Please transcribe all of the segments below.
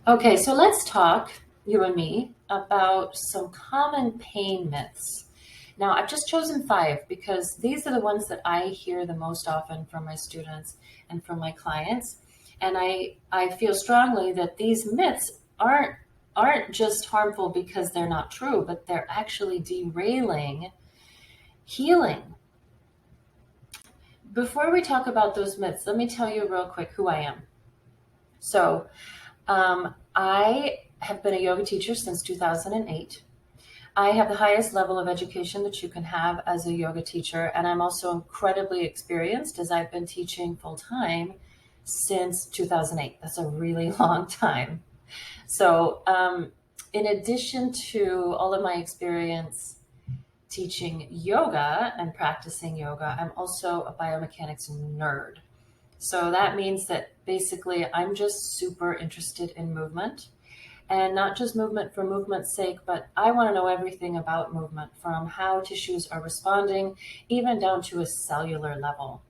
Okay, so let's talk, you and me, about some common pain myths. Now, I've just chosen five because these are the ones that I hear the most often from my students and from my clients. And I feel strongly that these myths aren't just harmful because they're not true, but they're actually derailing healing. Before we talk about those myths, let me tell you real quick who I am. So, I have been a yoga teacher since 2008. I have the highest level of education that you can have as a yoga teacher, and I'm also incredibly experienced as I've been teaching full time since 2008. That's a really long time. So, in addition to all of my experience teaching yoga and practicing yoga, I'm also a biomechanics nerd. So that means that basically I'm just super interested in movement, and not just movement for movement's sake, but I want to know everything about movement from how tissues are responding, even down to a cellular level.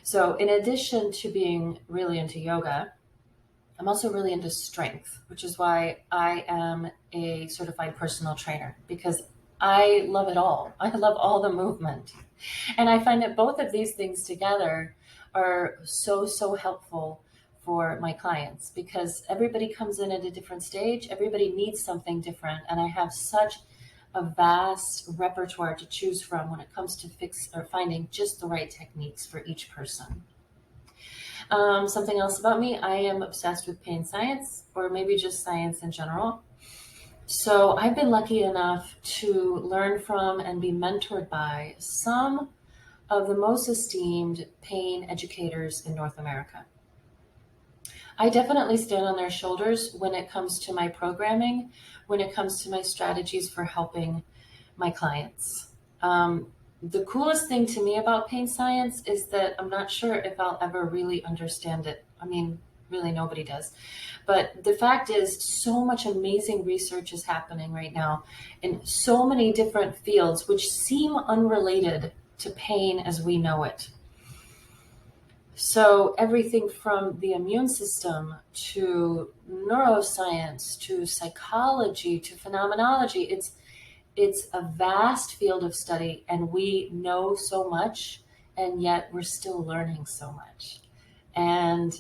So, in addition to being really into yoga, I'm also really into strength, which is why I am a certified personal trainer because I love it all. I love all the movement. And I find that both of these things together are so helpful for my clients because everybody comes in at a different stage. Everybody needs something different. And I have such a vast repertoire to choose from when it comes to fix or finding just the right techniques for each person. Something else about me, I am obsessed with pain science or maybe just science in general. So I've been lucky enough to learn from and be mentored by some of the most esteemed pain educators in North America. I definitely stand on their shoulders when it comes to my programming, when it comes to my strategies for helping my clients. The coolest thing to me about pain science is that I'm not sure if I'll ever really understand it. I mean, really nobody does. But the fact is, so much amazing research is happening right now in so many different fields which seem unrelated to pain as we know it. So everything from the immune system to neuroscience to psychology to phenomenology, it's a vast field of study and we know so much and yet we're still learning so much. And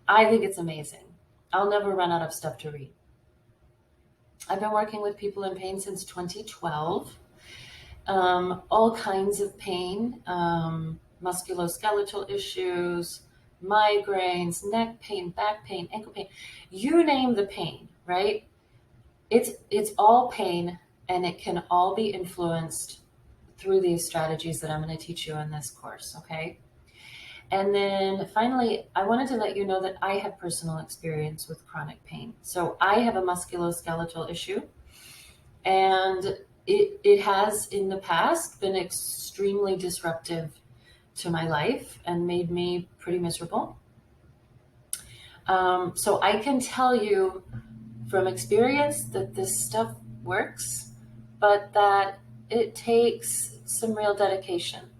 I think it's amazing. I'll never run out of stuff to read. I've been working with people in pain since 2012. All kinds of pain, musculoskeletal issues, migraines, neck pain, back pain, ankle pain, you name the pain, right? It's all pain and it can all be influenced through these strategies that I'm going to teach you in this course, okay? And then finally, I wanted to let you know that I have personal experience with chronic pain. So I have a musculoskeletal issue and it has in the past been extremely disruptive to my life and made me pretty miserable. So I can tell you from experience that this stuff works, but that it takes some real dedication.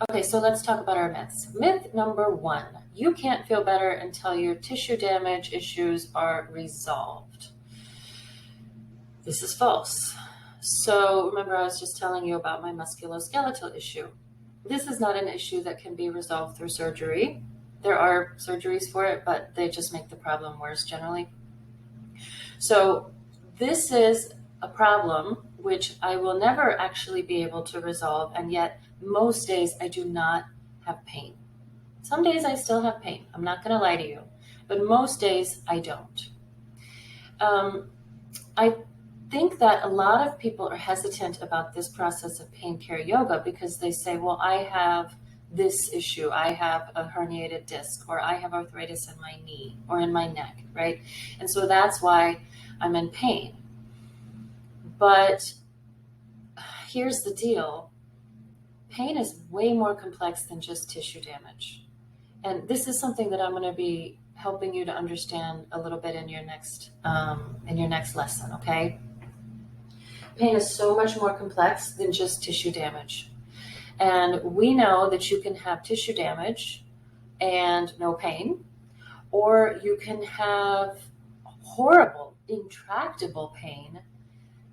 Okay, so let's talk about our myths. Myth number one, you can't feel better until your tissue damage issues are resolved. This is false. So remember, I was just telling you about my musculoskeletal issue. This is not an issue that can be resolved through surgery. There are surgeries for it, but they just make the problem worse generally. So this is a problem which I will never actually be able to resolve, and yet most days I do not have pain. Some days I still have pain. I'm not going to lie to you, but most days I don't. I think that a lot of people are hesitant about this process of pain care yoga because they say, well, I have this issue. I have a herniated disc, or I have arthritis in my knee or in my neck, right? And so that's why I'm in pain. But here's the deal. Pain is way more complex than just tissue damage. And this is something that I'm going to be helping you to understand a little bit in your next lesson, okay? Pain is so much more complex than just tissue damage. And we know that you can have tissue damage and no pain, or you can have horrible, intractable pain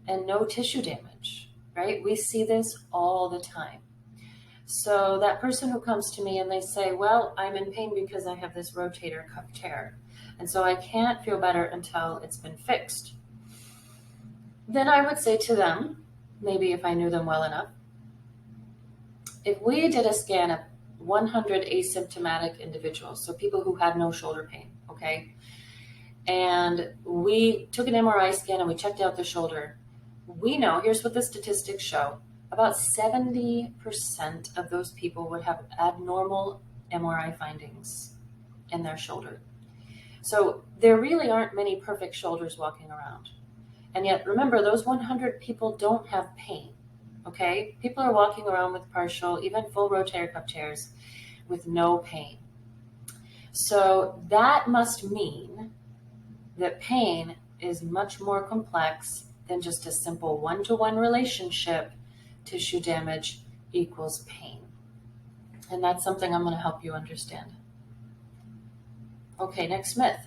and no tissue damage, right? We see this all the time. So that person who comes to me and they say, well, I'm in pain because I have this rotator cuff tear, and so I can't feel better until it's been fixed. Then I would say to them, maybe if I knew them well enough, if we did a scan of 100 asymptomatic individuals, so people who had no shoulder pain, okay, and we took an MRI scan and we checked out the shoulder, we know, here's what the statistics show, about 70% of those people would have abnormal MRI findings in their shoulder. So there really aren't many perfect shoulders walking around. And yet, remember, those 100 people don't have pain, okay? People are walking around with partial, even full rotator cuff tears with no pain. So that must mean that pain is much more complex than just a simple one-to-one relationship. Tissue damage equals pain. And that's something I'm going to help you understand. Okay, next myth.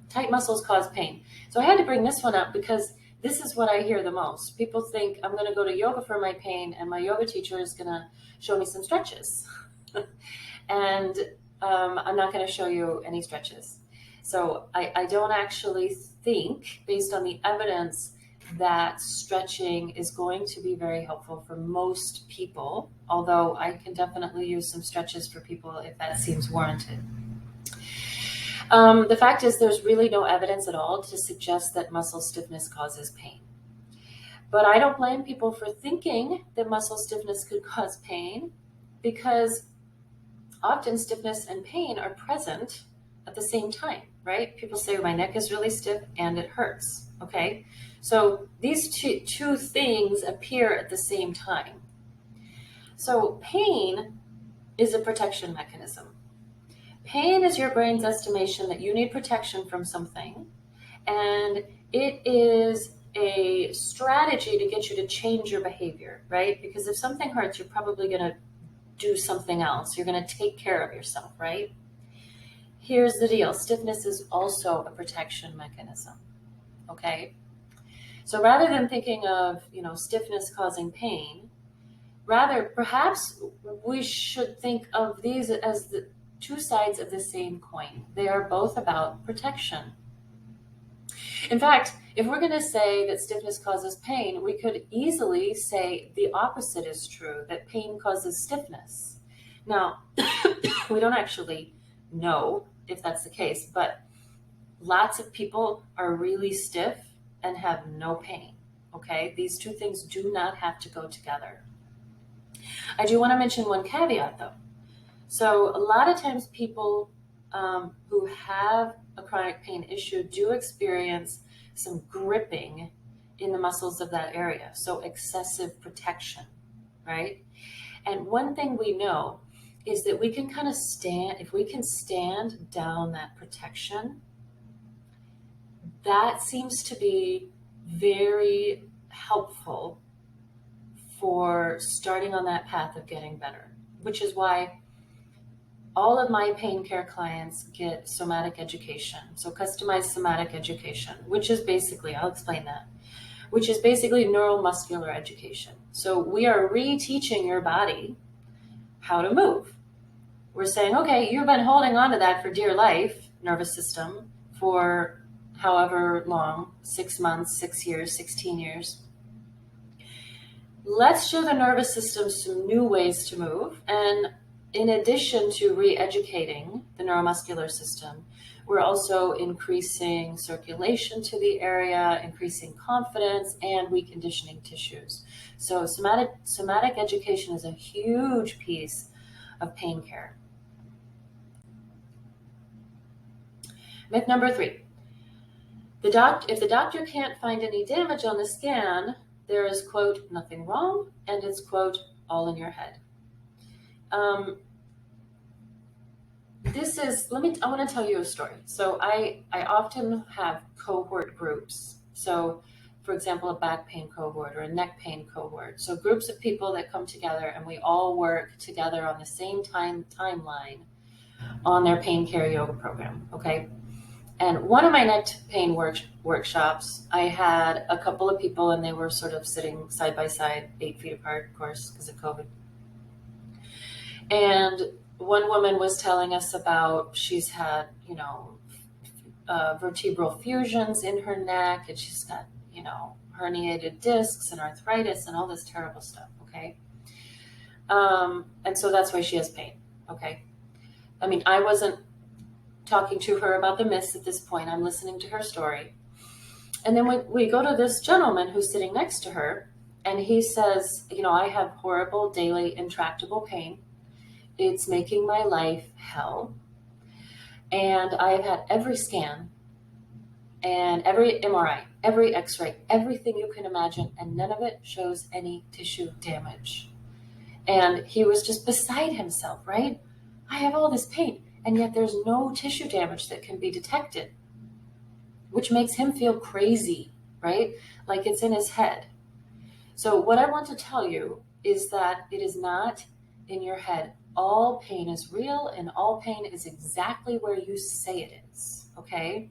Tight muscles cause pain. So I had to bring this one up because this is what I hear the most. People think I'm going to go to yoga for my pain and my yoga teacher is going to show me some stretches. And I'm not going to show you any stretches. So I don't actually think, based on the evidence, that stretching is going to be very helpful for most people, although I can definitely use some stretches for people if that seems warranted. The fact is there's really no evidence at all to suggest that muscle stiffness causes pain. But I don't blame people for thinking that muscle stiffness could cause pain, because often stiffness and pain are present at the same time, right? People say, my neck is really stiff and it hurts, okay? So these two things appear at the same time. So pain is a protection mechanism. Pain is your brain's estimation that you need protection from something, and it is a strategy to get you to change your behavior, right? Because if something hurts, you're probably going to do something else. You're going to take care of yourself, right? Here's the deal. Stiffness is also a protection mechanism, okay? So rather than thinking of, stiffness causing pain, rather, perhaps we should think of these as the two sides of the same coin. They are both about protection. In fact, if we're going to say that stiffness causes pain, we could easily say the opposite is true, that pain causes stiffness. Now, we don't actually know if that's the case, but lots of people are really stiff and have no pain, okay? These two things do not have to go together. I do want to mention one caveat, though. So a lot of times people who have a chronic pain issue do experience some gripping in the muscles of that area, so excessive protection, right? And one thing we know is that we can kind of if we can stand down that protection, that seems to be very helpful for starting on that path of getting better, which is why all of my pain care clients get somatic education. So customized somatic education, which is basically, I'll explain that, which is basically neuromuscular education. So we are reteaching your body how to move. We're saying, okay, you've been holding on to that for dear life, nervous system, for however long, 6 months, 6 years, 16 years. Let's show the nervous system some new ways to move. And in addition to re-educating the neuromuscular system, we're also increasing circulation to the area, increasing confidence, and reconditioning tissues. So somatic education is a huge piece of pain care. Myth number 3. If the doctor can't find any damage on the scan, there is, quote, nothing wrong, and it's, quote, all in your head. I want to tell you a story. So I often have cohort groups. So, for example, a back pain cohort or a neck pain cohort. So groups of people that come together and we all work together on the same timeline on their pain care yoga program. Okay. And one of my neck pain workshops, I had a couple of people and they were sort of sitting side by side, 8 feet apart, of course, because of COVID. And one woman was telling us about she's had, vertebral fusions in her neck, and she's got, herniated discs and arthritis and all this terrible stuff. Okay. And so that's why she has pain. Okay. I mean, I wasn't talking to her about the myths at this point. I'm listening to her story. And then we go to this gentleman who's sitting next to her, and he says, I have horrible daily intractable pain. It's making my life hell. And I have had every scan and every MRI, every x-ray, everything you can imagine, and none of it shows any tissue damage. And he was just beside himself, right? I have all this pain, and yet there's no tissue damage that can be detected, which makes him feel crazy, right? Like it's in his head. So what I want to tell you is that it is not in your head. All pain is real, and all pain is exactly where you say it is, okay?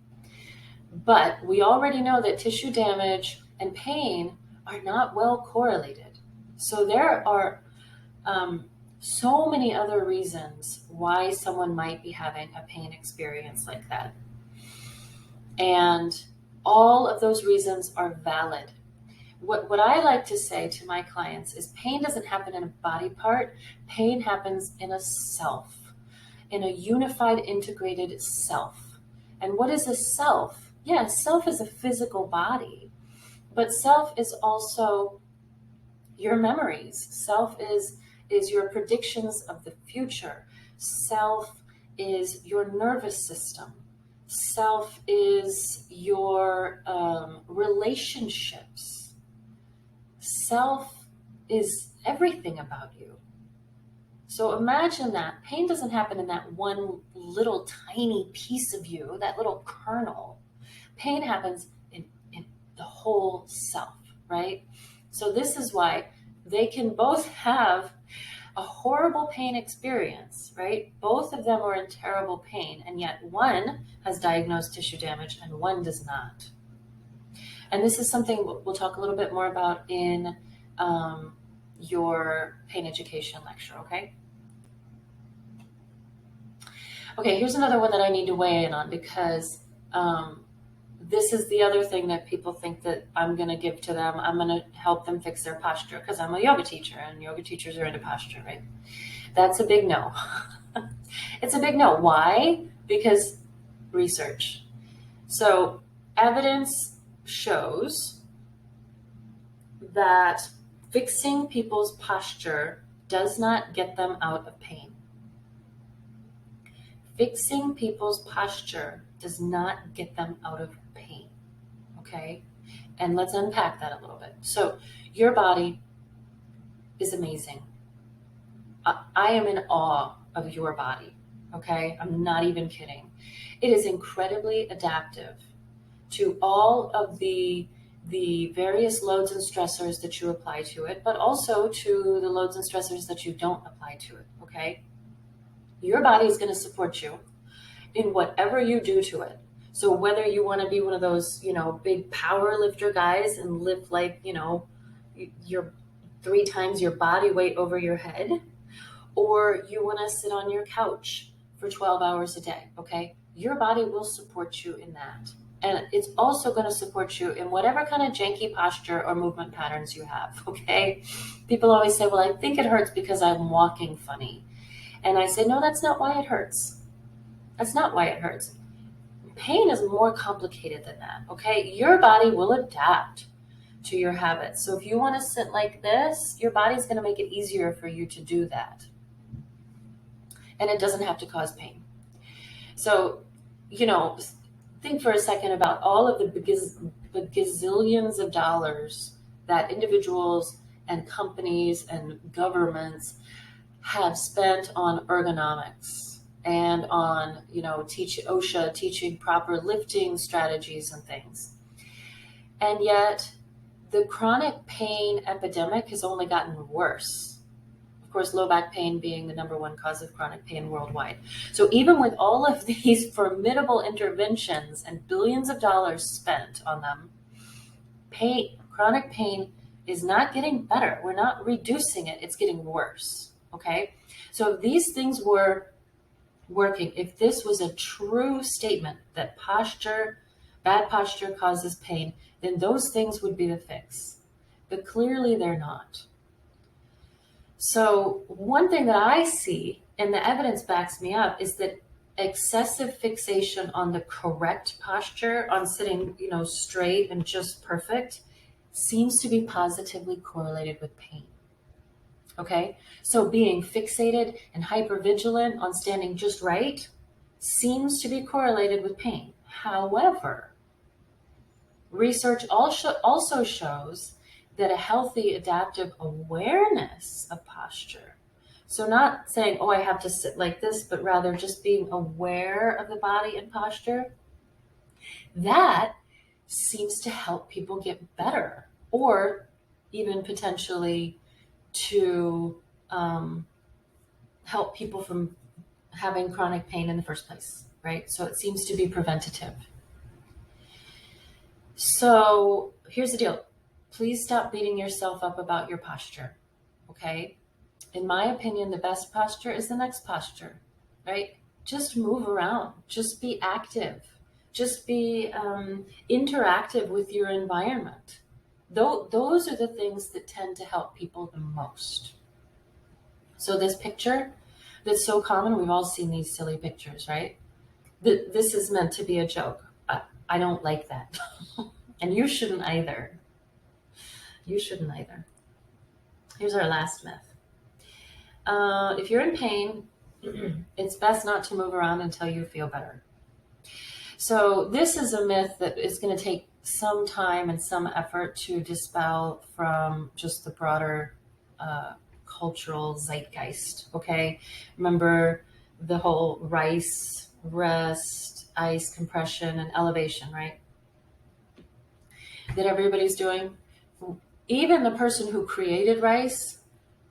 But we already know that tissue damage and pain are not well correlated. So there are so many other reasons why someone might be having a pain experience like that. And all of those reasons are valid. What I like to say to my clients is pain doesn't happen in a body part. Pain happens in a self, in a unified, integrated self. And what is a self? Yes, self is a physical body, but self is also your memories. Self is your predictions of the future. Self is your nervous system. Self is your relationships. Self is everything about you. So imagine that pain doesn't happen in that one little tiny piece of you, that little kernel. Pain happens in the whole self, right? So this is why they can both have a horrible pain experience, right? Both of them are in terrible pain, and yet one has diagnosed tissue damage and one does not. And this is something we'll talk a little bit more about in your pain education lecture, okay? Okay, here's another one that I need to weigh in on because this is the other thing that people think that I'm going to give to them. I'm going to help them fix their posture because I'm a yoga teacher and yoga teachers are into posture, right? That's a big no. It's a big no. Why? Because research. So evidence shows that fixing people's posture does not get them out of pain. Fixing people's posture does not get them out of pain, okay? And let's unpack that a little bit. So your body is amazing. I am in awe of your body, okay? I'm not even kidding. It is incredibly adaptive to all of the various loads and stressors that you apply to it, but also to the loads and stressors that you don't apply to it, okay? Your body is going to support you in whatever you do to it. So whether you want to be one of those, big power lifter guys and lift like, your 3 times your body weight over your head, or you want to sit on your couch for 12 hours a day, okay? Your body will support you in that. And it's also going to support you in whatever kind of janky posture or movement patterns you have, okay? People always say, well, I think it hurts because I'm walking funny. And I say, no, that's not why it hurts. That's not why it hurts. Pain is more complicated than that, okay? Your body will adapt to your habits. So if you want to sit like this, your body's going to make it easier for you to do that. And it doesn't have to cause pain. So, think for a second about all of the gazillions of dollars that individuals and companies and governments have spent on ergonomics and on, OSHA teaching proper lifting strategies and things. And yet the chronic pain epidemic has only gotten worse course, low back pain being the number one cause of chronic pain worldwide. So even with all of these formidable interventions and billions of dollars spent on them, chronic pain is not getting better. We're not reducing it. It's getting worse. Okay. So if these things were working, if this was a true statement that bad posture causes pain, then those things would be the fix. But clearly they're not. So one thing that I see, and the evidence backs me up, is that excessive fixation on the correct posture, on sitting, straight and just perfect, seems to be positively correlated with pain. Okay? So being fixated and hypervigilant on standing just right seems to be correlated with pain. However, research also shows that a healthy adaptive awareness of posture, so not saying, oh, I have to sit like this, but rather just being aware of the body and posture, that seems to help people get better, or even potentially to help people from having chronic pain in the first place, right? So it seems to be preventative. So here's the deal. Please stop beating yourself up about your posture, okay? In my opinion, the best posture is the next posture, right? Just move around. Just be active. Just be interactive with your environment. Those are the things that tend to help people the most. So this picture that's so common, we've all seen these silly pictures, right? This is meant to be a joke. I don't like that. And you shouldn't either. You shouldn't either. Here's our last myth. If you're in pain, it's best not to move around until you feel better. So this is a myth that is going to take some time and some effort to dispel from just the broader cultural zeitgeist, okay? Remember the whole rice, rest, ice, compression, and elevation, right? That everybody's doing. Even the person who created rice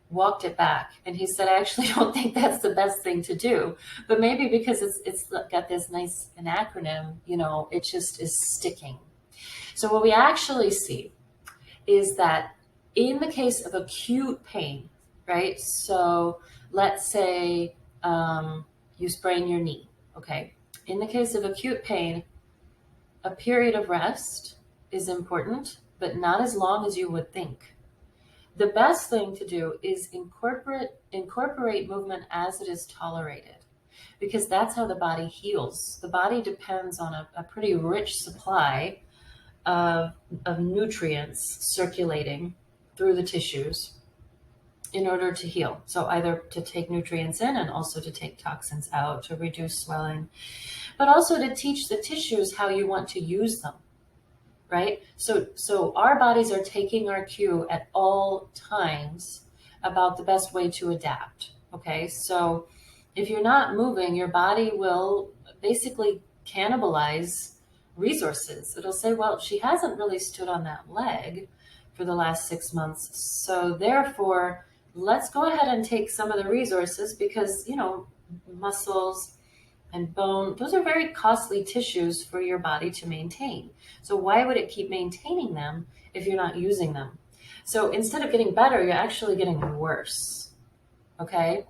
walked it back, and he said, I actually don't think that's the best thing to do, but maybe because it's got this nice an acronym, it just is sticking. So what we actually see is that in the case of acute pain, right? So let's say you sprain your knee, okay? In the case of acute pain, a period of rest is important, but not as long as you would think. The best thing to do is incorporate movement as it is tolerated, because that's how the body heals. The body depends on a pretty rich supply of nutrients circulating through the tissues in order to heal. So either to take nutrients in and also to take toxins out to reduce swelling, but also to teach the tissues how you want to use them. Right? So our bodies are taking our cue at all times about the best way to adapt. Okay. So if you're not moving, your body will basically cannibalize resources. It'll say, well, she hasn't really stood on that leg for the last 6 months. So therefore, let's go ahead and take some of the resources, because, muscles and bone, those are very costly tissues for your body to maintain. So why would it keep maintaining them if you're not using them? So instead of getting better, you're actually getting worse. Okay?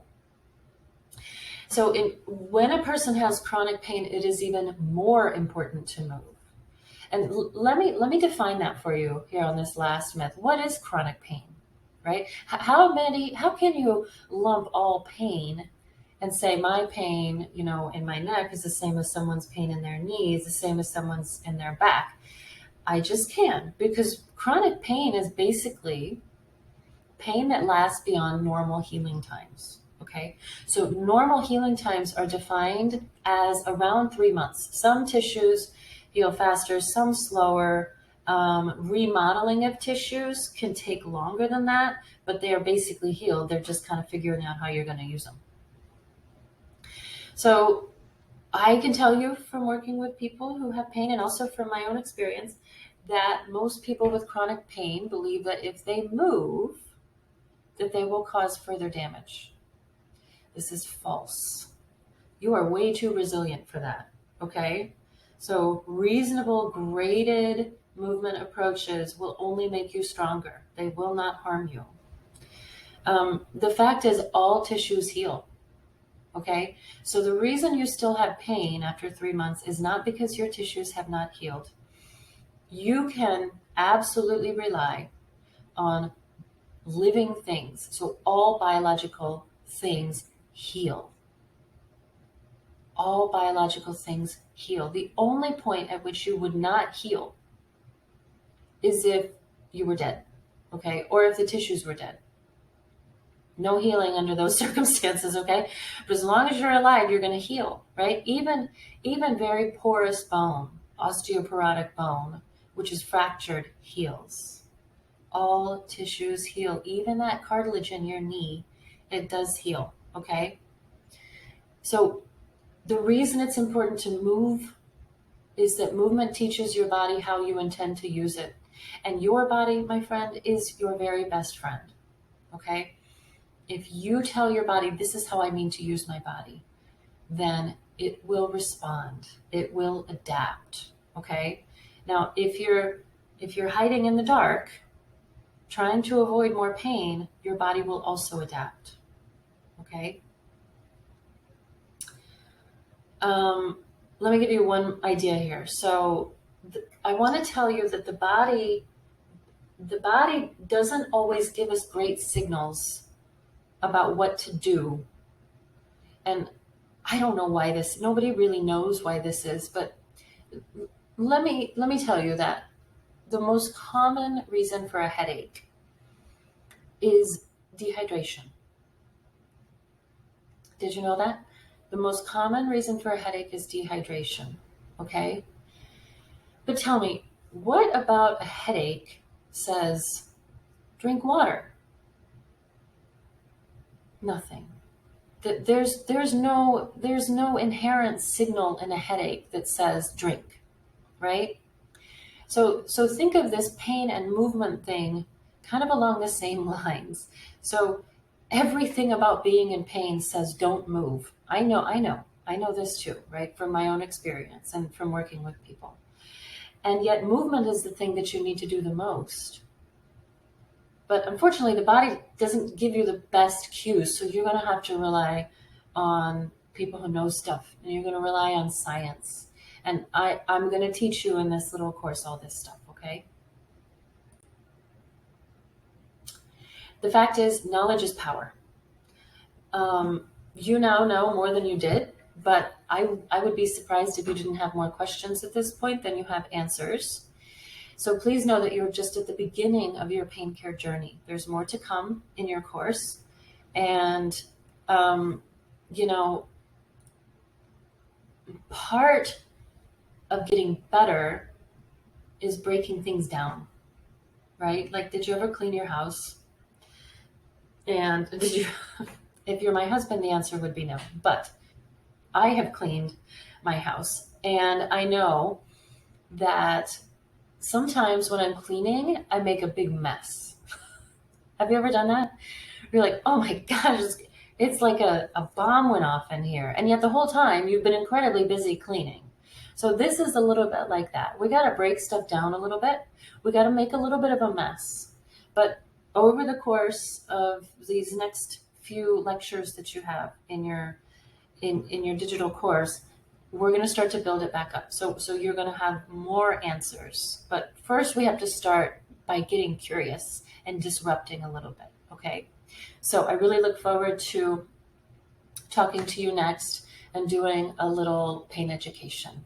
So when a person has chronic pain, it is even more important to move. And let me define that for you here on this last myth. What is chronic pain? Right? How can you lump all pain and say my pain, in my neck is the same as someone's pain in their knees, the same as someone's in their back? I just can't, because chronic pain is basically pain that lasts beyond normal healing times. Okay, so normal healing times are defined as around 3 months. Some tissues heal faster, some slower. Remodeling of tissues can take longer than that, but they are basically healed. They're just kind of figuring out how you're going to use them. So I can tell you from working with people who have pain, and also from my own experience, that most people with chronic pain believe that if they move, that they will cause further damage. This is false. You are way too resilient for that, okay? So reasonable, graded movement approaches will only make you stronger. They will not harm you. The fact is, all tissues heal, okay? So the reason you still have pain after 3 months is not because your tissues have not healed. You can absolutely rely on living things. So all biological things heal. All biological things heal. The only point at which you would not heal is if you were dead, okay? Or if the tissues were dead. No healing under those circumstances, okay? But as long as you're alive, you're going to heal, right? Even very porous bone, osteoporotic bone, which is fractured, heals. All tissues heal. Even that cartilage in your knee, it does heal, okay? So the reason it's important to move is that movement teaches your body how you intend to use it. And your body, my friend, is your very best friend, okay? If you tell your body, this is how I mean to use my body, then it will respond. It will adapt, okay? Now, if you're hiding in the dark, trying to avoid more pain, your body will also adapt, okay? Let me give you one idea here. So I want to tell you that the body doesn't always give us great signals about what to do. And I don't know why nobody really knows why this is, but let me tell you that the most common reason for a headache is dehydration. Did you know that? The most common reason for a headache is dehydration, okay? But tell me, what about a headache says, drink water? Nothing. There's no inherent signal in a headache that says drink, right? So think of this pain and movement thing kind of along the same lines. So everything about being in pain says don't move. I know this too, right? From my own experience and from working with people. And yet movement is the thing that you need to do the most. But unfortunately, the body doesn't give you the best cues. So you're going to have to rely on people who know stuff, and you're going to rely on science. And I'm going to teach you in this little course all this stuff, okay? The fact is, knowledge is power. You now know more than you did, but I would be surprised if you didn't have more questions at this point than you have answers. So please know that you're just at the beginning of your pain care journey. There's more to come in your course. And, part of getting better is breaking things down, right? Like, did you ever clean your house? And if you're my husband, the answer would be no. But I have cleaned my house, and I know that sometimes when I'm cleaning, I make a big mess. Have you ever done that? You're like, oh my gosh, it's like a bomb went off in here. And yet the whole time you've been incredibly busy cleaning. So this is a little bit like that. We got to break stuff down a little bit. We got to make a little bit of a mess. But over the course of these next few lectures that you have in your digital course, we're going to start to build it back up. So you're going to have more answers. But first we have to start by getting curious and disrupting a little bit, okay? So I really look forward to talking to you next and doing a little pain education.